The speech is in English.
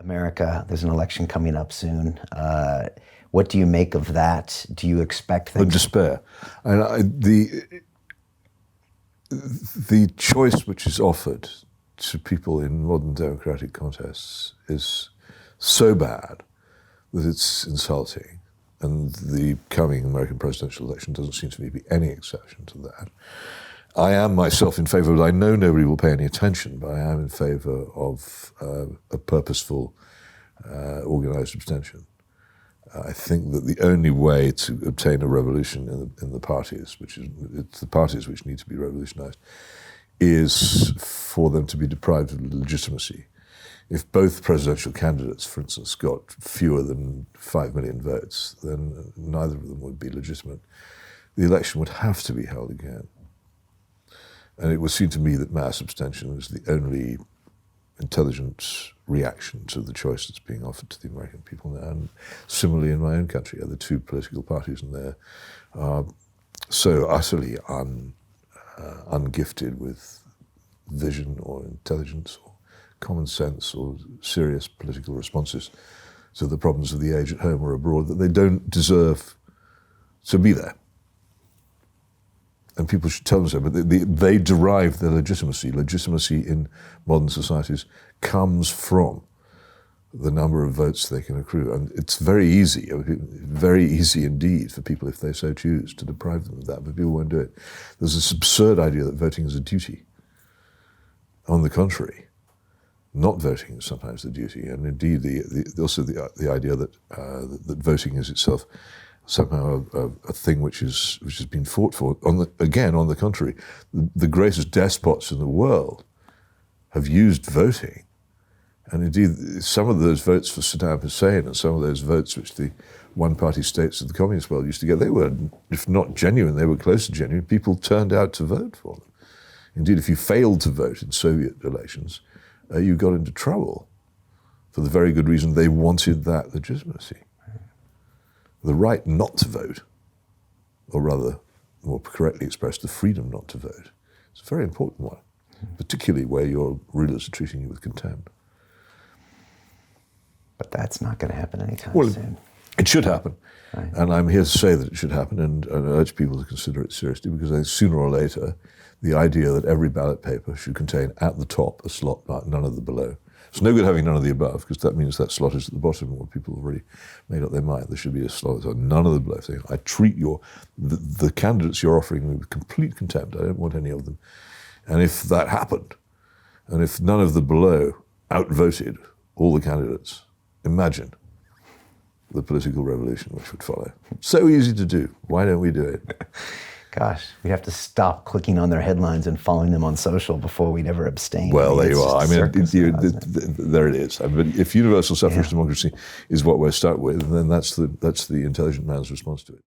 America. There's an election coming up soon. What do you make of that? Do you expect things? Despair. And the choice which is offered to people in modern democratic contests is so bad that it's insulting. And the coming American presidential election doesn't seem to me to be any exception to that. I am myself in favour of it. I know nobody will pay any attention, but I am in favour of a purposeful, organised abstention. I think that the only way to obtain a revolution in the parties, it's the parties which need to be revolutionised, is for them to be deprived of legitimacy. If both presidential candidates, for instance, got fewer than 5 million votes, then neither of them would be legitimate. The election would have to be held again. And it would seem to me that mass abstention is the only intelligent reaction to the choice that's being offered to the American people now. And similarly in my own country, the two political parties in there are so utterly ungifted with vision or intelligence or common sense or serious political responses to the problems of the age at home or abroad that they don't deserve to be there. And people should tell them so, but they derive their legitimacy. Legitimacy in modern societies comes from the number of votes they can accrue. And it's very easy indeed for people, if they so choose, to deprive them of that, but people won't do it. There's this absurd idea that voting is a duty. On the contrary, not voting is sometimes the duty, and indeed also the idea that voting is itself somehow a thing which has been fought for. On the contrary, the greatest despots in the world have used voting, and indeed some of those votes for Saddam Hussein and some of those votes which the one-party states of the communist world used to get, they were, if not genuine, they were close to genuine. People turned out to vote for them. Indeed, if you failed to vote in Soviet elections, you got into trouble for the very good reason they wanted that legitimacy. The right not to vote, or rather, more correctly expressed, the freedom not to vote, is a very important one, particularly where your rulers are treating you with contempt. But that's not going to happen anytime soon. It should happen. Right. And I'm here to say that it should happen and urge people to consider it seriously, because I think sooner or later, the idea that every ballot paper should contain at the top a slot, none of the below. It's no good having none of the above, because that means that slot is at the bottom where people have already made up their mind. There should be a slot that's none of the below. So I treat the candidates you're offering me with complete contempt. I don't want any of them. And if that happened, and if none of the below outvoted all the candidates, imagine the political revolution which would follow. So easy to do. Why don't we do it? Gosh, we'd have to stop clicking on their headlines and following them on social before we'd ever abstain. Well, there you are. I mean, there it is. I mean, if universal suffrage democracy is what we're stuck with, then that's the intelligent man's response to it.